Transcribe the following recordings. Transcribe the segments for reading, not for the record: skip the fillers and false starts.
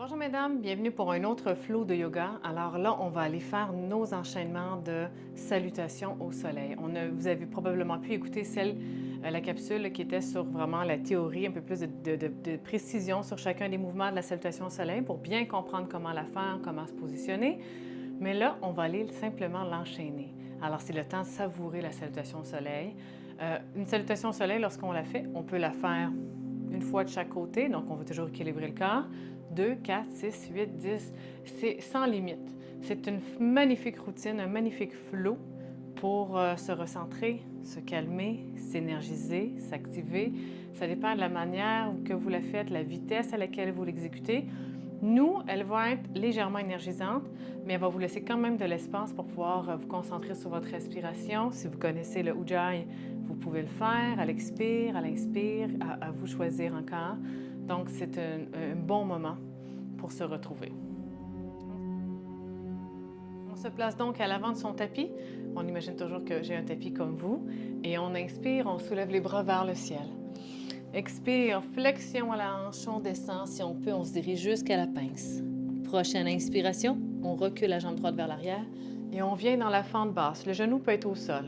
Bonjour mesdames, bienvenue pour un autre flow de yoga. Alors là, on va aller faire nos enchaînements de salutations au soleil. Vous avez probablement pu écouter la capsule qui était sur vraiment la théorie, un peu plus de précision sur chacun des mouvements de la salutation au soleil pour bien comprendre comment la faire, comment se positionner. Mais là, on va aller simplement l'enchaîner. Alors c'est le temps de savourer la salutation au soleil. Une salutation au soleil, lorsqu'on la fait, on peut la faire une fois de chaque côté, donc on va toujours équilibrer le corps. 2, 4, 6, 8, 10. C'est sans limite. C'est une magnifique routine, un magnifique flow pour se recentrer, se calmer, s'énergiser, s'activer. Ça dépend de la manière que vous la faites, la vitesse à laquelle vous l'exécutez. Nous, elle va être légèrement énergisante, mais elle va vous laisser quand même de l'espace pour pouvoir vous concentrer sur votre respiration. Si vous connaissez le Ujjayi, vous pouvez le faire à l'expire, à l'inspire, à vous choisir encore. Donc, c'est un bon moment pour se retrouver. On se place donc à l'avant de son tapis. On imagine toujours que j'ai un tapis comme vous. Et on inspire, on soulève les bras vers le ciel. Expire, flexion à la hanche, on descend. Si on peut, on se dirige jusqu'à la pince. Prochaine inspiration, on recule la jambe droite vers l'arrière et on vient dans la fente basse. Le genou peut être au sol.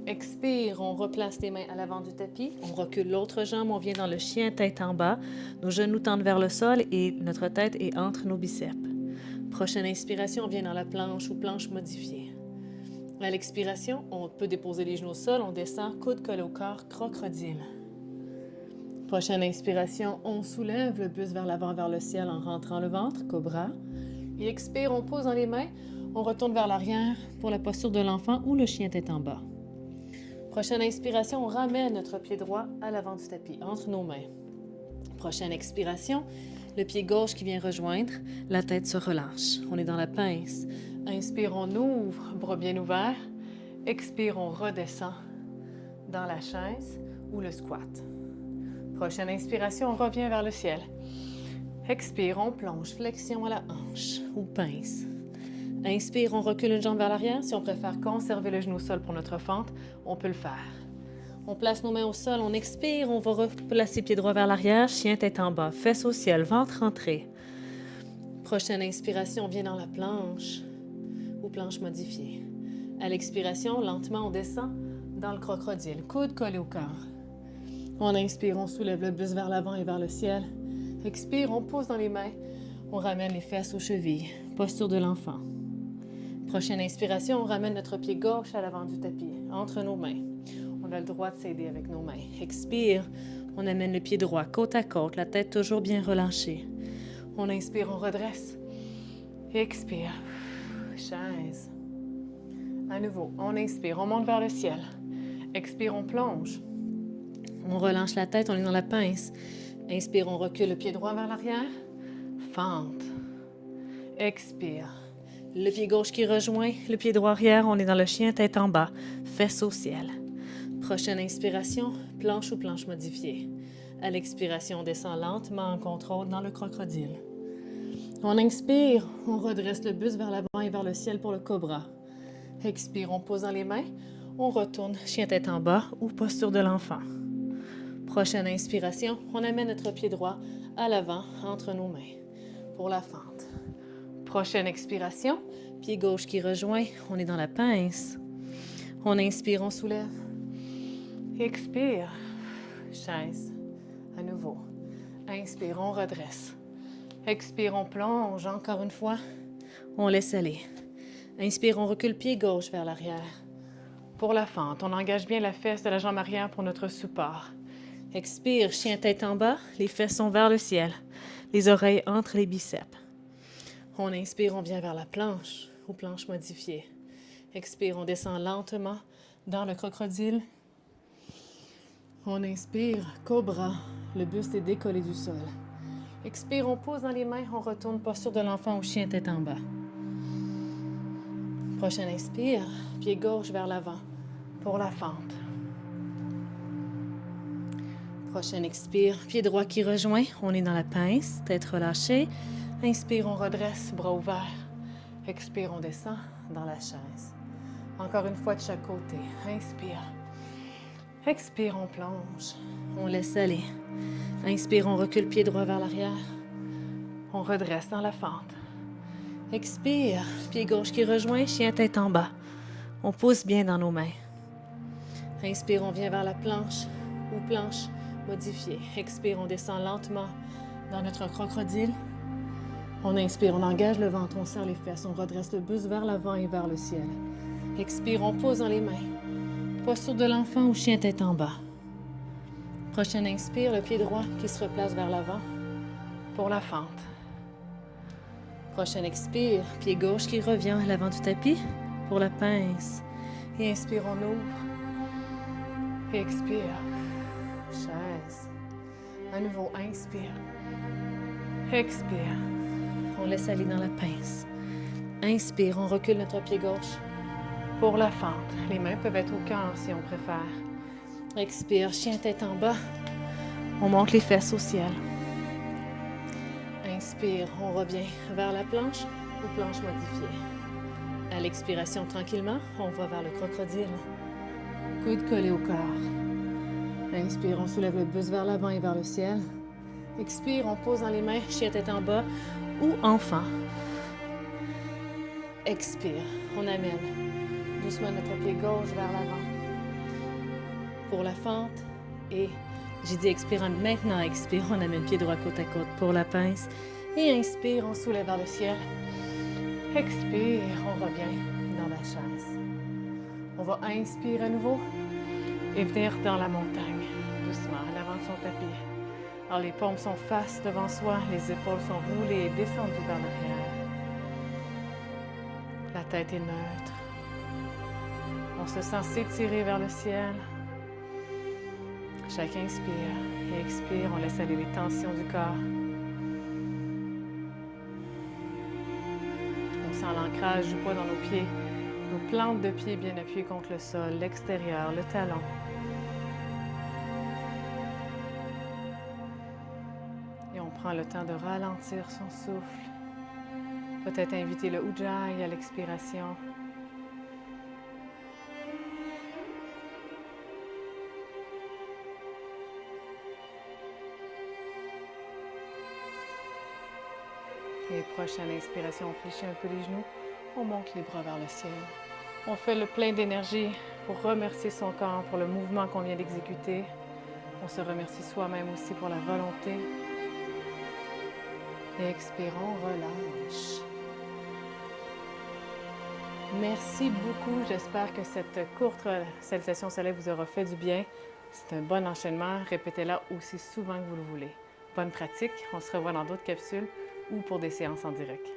Expire, on replace les mains à l'avant du tapis. On recule l'autre jambe, on vient dans le chien tête en bas. Nos genoux tendent vers le sol et notre tête est entre nos biceps. Prochaine inspiration, on vient dans la planche ou planche modifiée. À l'expiration, on peut déposer les genoux au sol, on descend, coude collé au corps, crocodile. Prochaine inspiration, on soulève le buste vers l'avant, vers le ciel en rentrant le ventre, cobra. Et expire, on pose dans les mains, on retourne vers l'arrière pour la posture de l'enfant ou le chien tête en bas. Prochaine inspiration, on ramène notre pied droit à l'avant du tapis, entre nos mains. Prochaine expiration, le pied gauche qui vient rejoindre, la tête se relâche. On est dans la pince. Inspire, on ouvre, bras bien ouverts. Expire, on redescend dans la chaise ou le squat. Prochaine inspiration, on revient vers le ciel. Expire, on plonge, flexion à la hanche ou pince. Inspire, on recule une jambe vers l'arrière. Si on préfère conserver le genou au sol pour notre fente, on peut le faire. On place nos mains au sol, on expire, on va replacer pied droit vers l'arrière, chien tête en bas, fesses au ciel, ventre rentré. Prochaine inspiration, on vient dans la planche ou planche modifiée. À l'expiration, lentement, on descend dans le crocodile, coude collé au corps. On inspire, on soulève le buste vers l'avant et vers le ciel. Expire, on pose dans les mains, on ramène les fesses aux chevilles, posture de l'enfant. Prochaine inspiration, on ramène notre pied gauche à l'avant du tapis, entre nos mains. On a le droit de s'aider avec nos mains. Expire, on amène le pied droit côte à côte, la tête toujours bien relâchée. On inspire, on redresse. Expire, chaise. À nouveau, on inspire, on monte vers le ciel. Expire, on plonge. On relâche la tête, on est dans la pince. Inspire, on recule le pied droit vers l'arrière. Fente. Expire. Le pied gauche qui rejoint, le pied droit arrière, on est dans le chien tête en bas, fesses au ciel. Prochaine inspiration, planche ou planche modifiée. À l'expiration, on descend lentement en contrôle dans le crocodile. On inspire, on redresse le buste vers l'avant et vers le ciel pour le cobra. Expire, on pose dans les mains, on retourne chien tête en bas ou posture de l'enfant. Prochaine inspiration, on amène notre pied droit à l'avant entre nos mains pour la fente. Prochaine expiration, pied gauche qui rejoint, on est dans la pince. On inspire, on soulève. Expire, chaise. À nouveau. Inspire, on redresse. Expire, on plonge encore une fois. On laisse aller. Inspire, on recule pied gauche vers l'arrière. Pour la fente, on engage bien la fesse de la jambe arrière pour notre support. Expire, chien tête en bas, les fesses sont vers le ciel, les oreilles entre les biceps. On inspire, on vient vers la planche ou planche modifiée. Expire, on descend lentement dans le crocodile. On inspire, cobra, le buste est décollé du sol. Expire, on pose dans les mains, on retourne posture de l'enfant ou chien tête en bas. Prochaine inspire, pied gauche vers l'avant pour la fente. Prochaine expire, pied droit qui rejoint, on est dans la pince, tête relâchée. Inspire, on redresse, bras ouverts. Expire, on descend dans la chaise. Encore une fois de chaque côté. Inspire. Expire, on plonge. On laisse aller. Inspire, on recule pied droit vers l'arrière. On redresse dans la fente. Expire, pied gauche qui rejoint, chien tête en bas. On pousse bien dans nos mains. Inspire, on vient vers la planche ou planche modifiée. Expire, on descend lentement dans notre crocodile. On inspire, on engage le ventre, on serre les fesses, on redresse le buste vers l'avant et vers le ciel. Expire, on pose dans les mains. Posture de l'enfant ou chien tête en bas. Prochaine inspire, le pied droit qui se replace vers l'avant pour la fente. Prochaine expire, pied gauche qui revient à l'avant du tapis pour la pince. Et inspire, on ouvre. Et expire. Chaise. À nouveau, inspire. Expire. On laisse aller dans la pince. Inspire, on recule notre pied gauche pour la fente. Les mains peuvent être au cœur si on préfère. Expire, chien tête en bas. On monte les fesses au ciel. Inspire, on revient vers la planche ou planche modifiée. À l'expiration, tranquillement, on va vers le crocodile. Coude collé au corps. Inspire, on soulève le buste vers l'avant et vers le ciel. Expire, on pose dans les mains, chien tête en bas ou enfant. Expire, on amène doucement notre pied gauche vers l'avant. Pour la fente et j'ai dit expire, maintenant expire, on amène pied droit côte à côte pour la pince et inspire, on soulève vers le ciel. Expire, on revient dans la chaise. On va inspirer à nouveau et venir dans la montagne, doucement, à l'avant de son tapis. Alors les paumes sont face devant soi, les épaules sont roulées et descendues vers l'arrière. La tête est neutre. On se sent s'étirer vers le ciel. Chaque inspire et expire, on laisse aller les tensions du corps. On sent l'ancrage du poids dans nos pieds, nos plantes de pieds bien appuyées contre le sol, l'extérieur, le talon. Et on prend le temps de ralentir son souffle. Peut-être inviter le Ujjayi à l'expiration. Et prochaine inspiration, on fléchit un peu les genoux, on monte les bras vers le ciel. On fait le plein d'énergie pour remercier son corps pour le mouvement qu'on vient d'exécuter. On se remercie soi-même aussi pour la volonté. Et expirons, relâche. Merci beaucoup. J'espère que cette courte salutation soleil vous aura fait du bien. C'est un bon enchaînement. Répétez-la aussi souvent que vous le voulez. Bonne pratique. On se revoit dans d'autres capsules ou pour des séances en direct.